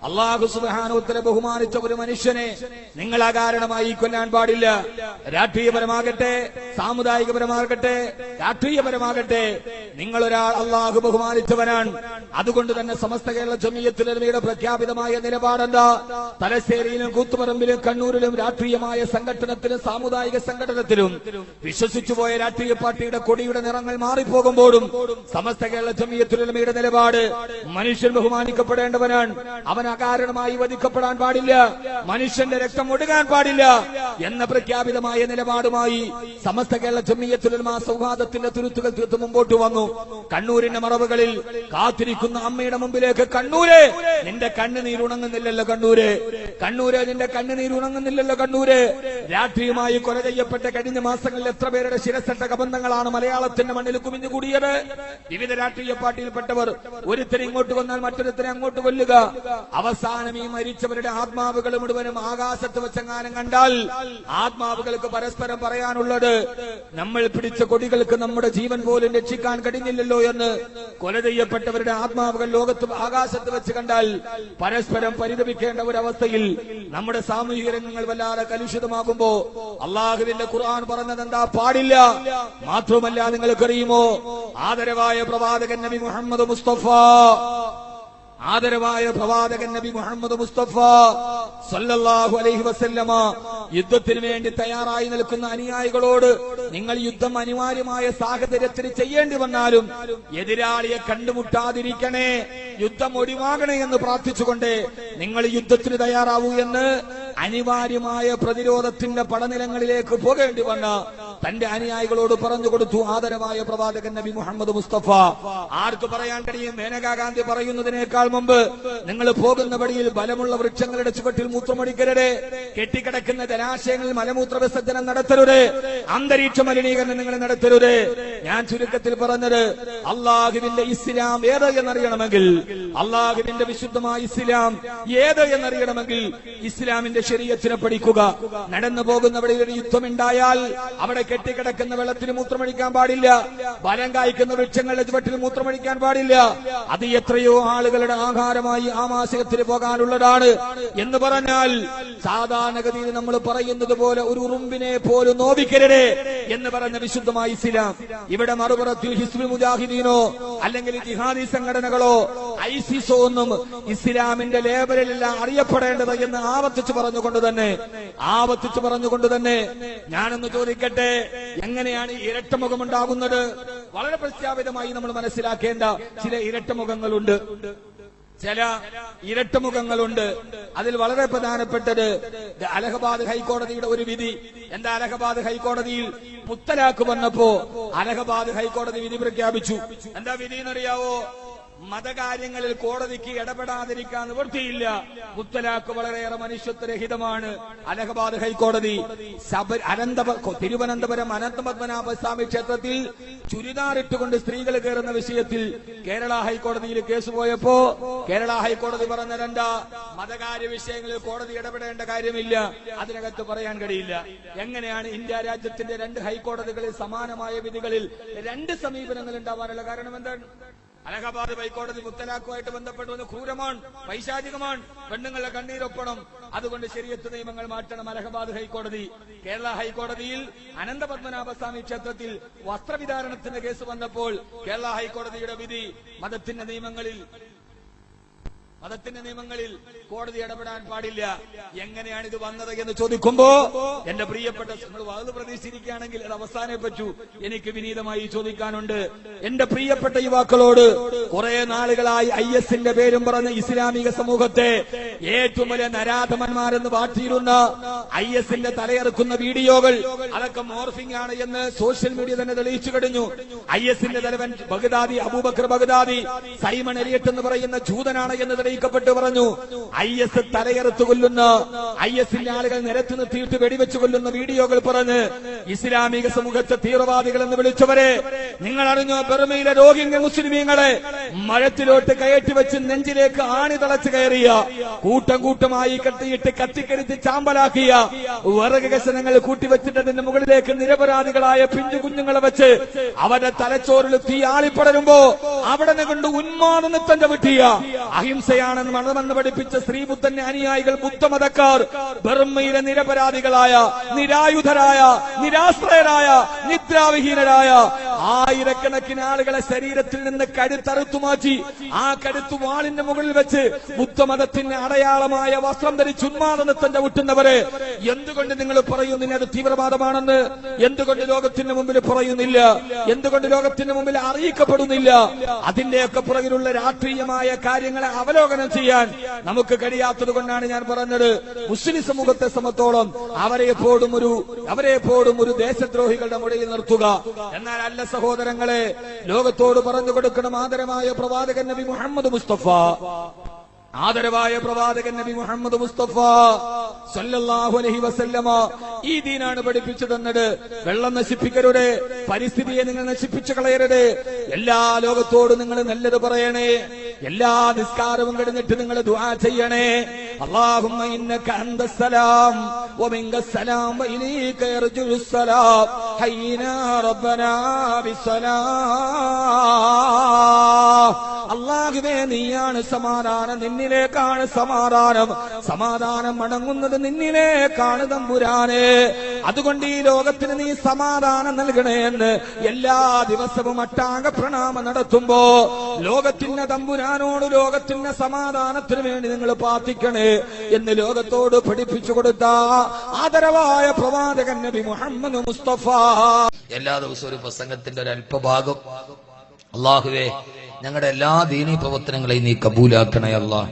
അല്ലാഹു സുബ്ഹാനഹു വ തആല ബഹുമാനിച്ച ഒരു മനുഷ്യനെ നിങ്ങൾ അകാരണമായി കൊല്ലാൻ പാടില്ല. രാഷ്ട്രീയപരമാകട്ടെ, സാമുദായികപരമാകട്ടെ, രാഷ്ട്രീയപരമാകട്ടെ, നിങ്ങളൊരാൾ അല്ലാഹു ബഹുമാനിച്ചവനാണ്. അതുകൊണ്ട് തന്നെ സമസ്ത കേരള ജംഇയ്യത്തുൽ ഉലമയുടെ പ്രഖ്യാപിതമായ നിലപാടെന്താ? തലശ്ശേരിയിലും കൂത്തുപറമ്പിലും കണ്ണൂരിലും രാഷ്ട്രീയമായ സംഘടനത്തിലും സാമുദായിക സംഘടനത്തിലും വിശ്വസിച്ചുപോയ രാഷ്ട്രീയ പാർട്ടിയുടെ കൊടിയുടെ നിറങ്ങൾ മാറിപ്പോകുമ്പോഴും സമസ്ത കേരള ജംഇയ്യത്തുൽ ഉലമയുടെ നിലപാട് മനുഷ്യൻ ബഹുമാനിക്കപ്പെടേണ്ടവനാണ്. അവൻ അകാരണമായി വധിക്കപ്പെടാൻ പാടില്ല, മനുഷ്യന്റെ രക്തം ഒഴുകാൻ പാടില്ല എന്ന പ്രഖ്യാപിതമായ നിലപാടുമായി സമസ്ത കേരള ജംഇയ്യത്തുൽ ഉലമ സൗഹാർദ്ദത്തിന്റെ തുരുത്തുകൾ തീർത്ത് മുമ്പോട്ട് വന്നു. കണ്ണൂരിന്റെ മറവുകളിൽ കാത്തിരിക്കുന്ന അമ്മയുടെ മുമ്പിലേക്ക്, കണ്ണൂര് നിന്റെ കണ്ണുനീരുണങ്ങുന്നില്ലല്ലോ, കണ്ണൂര് കണ്ണൂര് നിന്റെ കണ്ണുനീരുണങ്ങുന്നില്ലല്ലോ, കണ്ണൂര് രാഷ്ട്രീയമായി കൊല ചെയ്യപ്പെട്ട കഴിഞ്ഞ മാസങ്ങളിൽ എത്ര പേരുടെ ശിരസട്ട കബന്ധങ്ങളാണ് മലയാളത്തിന്റെ മണ്ണിൽ കുമിഞ്ഞുകൂടിയത്. വിവിധ രാഷ്ട്രീയ പാർട്ടിയിൽപ്പെട്ടവർ ഒരുത്തരെ ഇങ്ങോട്ട് വന്നാൽ മറ്റൊരുത്തരെ അങ്ങോട്ട് കൊല്ലുക. അവസാനം ഈ മരിച്ചവരുടെ ആത്മാവുകൾ മുഴുവനും ആകാശത്ത് വെച്ചെങ്ങാനും കണ്ടാൽ ആത്മാവുകൾക്ക് പരസ്പരം പറയാനുള്ളത്, നമ്മൾ പിടിച്ച കൊടികൾക്ക് നമ്മുടെ ജീവൻ പോലും രക്ഷിക്കാൻ കഴിഞ്ഞില്ലല്ലോ എന്ന്. കൊല ചെയ്യപ്പെട്ടവരുടെ ആത്മാവുകൾ ലോകത്ത് ആകാശത്ത് വെച്ച് കണ്ടാൽ പരസ്പരം പരിതപിക്കേണ്ട ഒരവസ്ഥയിൽ നമ്മുടെ സാമൂഹിക രംഗങ്ങൾ വല്ലാതെ കലുഷിതമാകുമ്പോ അള്ളാഹുവിന്റെ ഖുർആൻ പറഞ്ഞത് എന്താ? പാടില്ല. മാത്രമല്ല, നിങ്ങൾക്കറിയുമോ, ആദരവായ പ്രവാചകൻ നബി മുഹമ്മദ് മുസ്തഫ, ആദരവായ പ്രവാചകൻ നബി മുഹമ്മദ് മുസ്തഫ സല്ലല്ലാഹു അലൈഹി വസല്ലമ യുദ്ധത്തിന് വേണ്ടി തയ്യാറായി നിൽക്കുന്ന അനുയായികളോട്, നിങ്ങൾ യുദ്ധം അനിവാര്യമായ സാഹചര്യത്തിൽ ചെയ്യേണ്ടി വന്നാലും എതിരാളിയെ കണ്ടുമുട്ടാതിരിക്കണേ, യുദ്ധം ഒഴിവാകണേ എന്ന് പ്രാർത്ഥിച്ചുകൊണ്ട് നിങ്ങൾ യുദ്ധത്തിന് തയ്യാറാവൂ എന്ന് അനിവാര്യമായ പ്രതിരോധത്തിന്റെ പടനിലങ്ങളിലേക്ക് പോകേണ്ടി വന്ന തന്റെ അനുയായികളോട് പറഞ്ഞു കൊടുത്തു ആദരവായ പ്രവാചകൻ നബി മുഹമ്മദ് മുസ്തഫ. ആർക്ക് പറയാൻ കഴിയും? മേനകാ ഗാന്ധി പറയുന്നതിനേക്കാൾ മുമ്പ്, നിങ്ങൾ പോകുന്ന വഴിയിൽ ബലമുള്ള വൃക്ഷങ്ങളുടെ ചുവട്ടിൽ മൂത്രമൊഴിക്കരുത്, കെട്ടിക്കിടക്കുന്ന ജലാശയങ്ങളിൽ മലമൂത്ര വിസർജനം നടത്തരുത്, അന്തരീക്ഷ മലിനീകരണം നിങ്ങൾ നടത്തരുത്. ഞാൻ ചുരുക്കത്തിൽ പറഞ്ഞത്, അള്ളാഹുവിന്റെ ഇസ്ലാം ഏത് എന്നറിയണമെങ്കിൽ, അള്ളാഹുവിന്റെ വിശുദ്ധമായ ഇസ്ലാം ഏത് എന്നറിയണമെങ്കിൽ ഇസ്ലാമിന്റെ ശരീഅത്തിനെ പഠിക്കുക. നടന്നു പോകുന്ന വഴിയിൽ ഒരു യുദ്ധമുണ്ടായാൽ അവിടെ കെട്ടിക്കിടക്കുന്ന വെള്ളത്തിന് മൂത്രമൊഴിക്കാൻ പാടില്ല, ബലം കായ്ക്കുന്ന വൃക്ഷങ്ങളുടെ ചുവട്ടിൽ മൂത്രമൊഴിക്കാൻ പാടില്ല. അത് എത്രയോ ആളുകളുടെ ആഹാരമായി ആമാശയത്തിന് പോകാനുള്ളതാണ് എന്ന് പറഞ്ഞാൽ സാധാരണഗതിയിൽ നമ്മൾ പറയുന്നത് പോലെ ഒരു ഉറുമ്പിനെ പോലും നോവിക്കരുത് എന്ന് പറഞ്ഞ വിശുദ്ധമായ ഇസ്ലാം ഇവിടെ മറുപുറത്തിൽ ഹിസ്ബുൽ മുജാഹിദീനോ അല്ലെങ്കിൽ ജിഹാദി സംഘടനകളോ ഐസിസോ ഒന്നും ഇസ്ലാമിന്റെ ലേബലിലല്ല അറിയപ്പെടേണ്ടത് എന്ന് ആവർത്തിച്ചു പറഞ്ഞുകൊണ്ട് തന്നെ ഞാനൊന്ന് ചോദിക്കട്ടെ, എങ്ങനെയാണ് ഇരട്ടമുഖം ഉണ്ടാകുന്നത്? വളരെ പ്രഖ്യാപിതമായി നമ്മൾ മനസ്സിലാക്കേണ്ട ചില ഇരട്ടമുഖങ്ങളുണ്ട്. അതിൽ വളരെ പ്രധാനപ്പെട്ടത് അലഹബാദ് ഹൈക്കോടതിയുടെ ഒരു വിധി. എന്താ? അലഹബാദ് ഹൈക്കോടതിയിൽ മുത്തലാഖ് വന്നപ്പോ അലഹബാദ് ഹൈക്കോടതി വിധി പ്രഖ്യാപിച്ചു. എന്താ വിധി എന്നറിയാവോ? മതകാര്യങ്ങളിൽ കോടതിക്ക് ഇടപെടാതിരിക്കാൻ നിവൃത്തിയില്ല. മുത്തലാഖ് വളരെയേറെ മനുഷ്യത്വരഹിതമാണ്. അലഹബാദ് ഹൈക്കോടതി തിരുവനന്തപുരം അനന്തപത്മനാഭ സ്വാമി ക്ഷേത്രത്തിൽ ചുരിദാറിട്ടുകൊണ്ട് സ്ത്രീകൾ കയറുന്ന വിഷയത്തിൽ കേരള ഹൈക്കോടതിയിൽ കേസ് പോയപ്പോ കേരള ഹൈക്കോടതി പറഞ്ഞതെന്താ? മതകാര്യ വിഷയങ്ങളിൽ കോടതി ഇടപെടേണ്ട കാര്യമില്ല, അതിനകത്ത് പറയാൻ കഴിയില്ല. എങ്ങനെയാണ് ഇന്ത്യ രാജ്യത്തിന്റെ രണ്ട് ഹൈക്കോടതികളിൽ സമാനമായ വിധികളിൽ രണ്ട് സമീപനങ്ങൾ ഉണ്ടാവാനുള്ള കാരണം എന്താണ്? അലഹബാദ് ഹൈക്കോടതി മുത്തലാഖുമായിട്ട് ബന്ധപ്പെട്ട് ക്രൂരമാണ്, പൈശാചികമാണ്, പെണ്ണുങ്ങളുടെ കണ്ണീരൊപ്പണം, അതുകൊണ്ട് ശരീഅത്ത് നിയമങ്ങൾ മാറ്റണം. അലഹബാദ് ഹൈക്കോടതി. കേരള ഹൈക്കോടതിയിൽ അനന്തപത്മനാഭസ്വാമി ക്ഷേത്രത്തിൽ വസ്ത്രവിധാരണത്തിന്റെ കേസ് വന്നപ്പോൾ കേരള ഹൈക്കോടതിയുടെ വിധി മതത്തിന്റെ നിയമങ്ങളിൽ കോടതി ഇടപെടാൻ പാടില്ല. എങ്ങനെയാണ് ഇത് വന്നത് എന്ന് ചോദിക്കുമ്പോ എന്റെ പ്രിയപ്പെട്ട നമ്മൾ വാത് പ്രതീക്ഷിച്ചിരിക്കുകയാണെങ്കിൽ അത് അവസാനേ പറ്റൂ. എനിക്ക് വിനീതമായി ചോദിക്കാനുണ്ട് എന്റെ പ്രിയപ്പെട്ട യുവാക്കളോട്. കുറെ നാളുകളായി IS പേരും പറഞ്ഞ് ഇസ്ലാമിക സമൂഹത്തെ ഏറ്റവും വലിയ നരാധമന്മാരെന്ന് പാർട്ടിയിരുന്ന IS തലയെറുക്കുന്ന വീഡിയോകൾ അതൊക്കെ മോർഫിംഗ് ആണ് എന്ന് സോഷ്യൽ മീഡിയ തന്നെ തെളിയിച്ചു കഴിഞ്ഞു. IS തലവൻ ബഗ്ദാദി, അബൂബക്കർ ബഗ്ദാദി, സൈമൺ എലിയട്ട് എന്ന് പറയുന്ന ജൂതനാണ് എന്ന് തെളിയിക്കപ്പെട്ടു പറഞ്ഞു. IS തലയെറുത്ത് കൊല്ലുന്ന, IS ആളുകൾ നിരത്തി നിർത്തിയിട്ട് വെടിവെച്ച് കൊല്ലുന്ന വീഡിയോകൾ പറഞ്ഞ് ഇസ്ലാമിക സമൂഹത്തെ തീവ്രവാദികൾ എന്ന് വിളിച്ചവരെ നിങ്ങൾ അറിഞ്ഞോ? ബർമയിലെ രോഹിംഗ്യ മുസ്ലിമീങ്ങളെ മഴത്തിലോട്ട് കയറ്റിവെച്ച് നെഞ്ചിലേക്ക് ആണി തളച്ച് കയറിയ, കൂട്ടം കൂട്ടമായി കെട്ടിയിട്ട് കത്തിക്കരിച്ച് ചാമ്പലാക്കിയ, വിറക് കഷണങ്ങൾ കൂട്ടിവെച്ചിട്ടതിന്റെ മുകളിലേക്ക് നിരപരാധികളായ പിഞ്ചു കുഞ്ഞുങ്ങളെ വെച്ച് അവരുടെ തലച്ചോറിൽ തീ ആളിപ്പടരുമ്പോ അവിടെ കൊണ്ട് ഉന്മാദ നൃത്തം ചവിട്ടിയ, അഹിംസയെ ഹിംസയാണെന്ന് മതമെന്ന് പഠിപ്പിച്ച ശ്രീബുദ്ധന്റെ അനുയായികൾ, ബുദ്ധമതക്കാർ ബർമ്മയിലെ നിരപരാധികളായ, നിരായുധരായ, നിരാശ്രയരായ, നിദ്രാവിഹീനരായ ആയിരക്കണക്കിന് ആളുകളെ ശരീരത്തിൽ നിന്ന് കഴുത്തറുത്തു മാറ്റി ആ കഴുത്തു വാളിന്റെ മുകളിൽ വെച്ച് ബുദ്ധമതത്തിന്റെ അടയാളമായ വസ്ത്രം ധരിച്ച് ഉന്മാദ നൃത്തം ചവിട്ടുന്നവരെ എന്തുകൊണ്ട് നിങ്ങൾ പറയുന്നില്ല അത് തീവ്രവാദമാണെന്ന്? എന്തുകൊണ്ട് ലോകത്തിന് മുമ്പിൽ പറയുന്നില്ല? എന്തുകൊണ്ട് ലോകത്തിന് മുമ്പിൽ അറിയിക്കപ്പെടുന്നില്ല? അതിന്റെയൊക്കെ പുറകിലുള്ള രാഷ്ട്രീയമായ കാര്യങ്ങളെ അവലോകനം ചെയ്യാൻ നമുക്ക് കഴിയാത്തത് കൊണ്ടാണ് ഞാൻ പറഞ്ഞത്, മുസ്ലിം സമൂഹത്തെ സംബന്ധിച്ചോളം അവരെ എപ്പോഴും ഒരു ദേശദ്രോഹികളുടെ മുകളിൽ നിർത്തുക. എന്നാൽ അല്ല സഹോദരങ്ങളെ, ലോകത്തോട് പറഞ്ഞു കൊടുക്കണം ആദരമായ പ്രവാചകൻ നബി മുഹമ്മദ് മുസ്തഫ, ആദരവായ പ്രവാചകൻ നബി മുഹമ്മദ് മുസ്തഫ സല്ലല്ലാഹു അലൈഹി വസല്ലമ ഈ ദീനാണ് പഠിപ്പിച്ചു തന്നത്. വെള്ളം നശിപ്പിക്കരുത്, പരിസ്ഥിതിയെ നിങ്ങൾ നശിപ്പിച്ചു കളയരുത്, എല്ലാ ലോകത്തോടും നിങ്ങൾ നല്ലത് പറയണേ, എല്ലാ നിസ്കാരവും കഴിഞ്ഞിട്ട് നിങ്ങൾ ദുആ ചെയ്യണേ. അല്ലാഹുമ്മ ഇന്നക അന്തസ്സലാം വമിൻകസ്സലാം വഇലൈക യർജുലുസ്സലാം ഹയ്യിനാ റബ്ബനാ ബിസ്സലാം. അല്ലാഹുവേ, നീയാണ് സമാധാനം, നിന്നിലേക്കാണ് സമാധാനം, സമാധാനം മടങ്ങുന്നത് നിന്നിലേക്കാണ് തമ്പുരാനെ. അതുകൊണ്ട് ഈ ലോകത്തിന് നീ സമാധാനം നൽകണേ എന്ന് എല്ലാ ദിവസവും അട്ടാംഗ പ്രണാമം നടത്തുമ്പോ ലോകത്തിന്റെ തമ്പുരാനോട് ലോകത്തിന്റെ സമാധാനത്തിന് വേണ്ടി നിങ്ങൾ പ്രാർത്ഥിക്കണേ എന്ന് ലോകത്തോട് പഠിപ്പിച്ചു കൊടുത്ത ആദരവായ പ്രവാചകൻ നബി മുഹമ്മദ് മുസ്തഫ. എല്ലാ ദിവസവും ഒരു പ്രസംഗത്തിന്റെ ഒരു അല്പഭാഗം അല്ലാഹുവേ ഞങ്ങളുടെ എല്ലാ ദീനീ പ്രവർത്തനങ്ങളെയും നീ കബൂലാക്കണേ അല്ലാഹ്.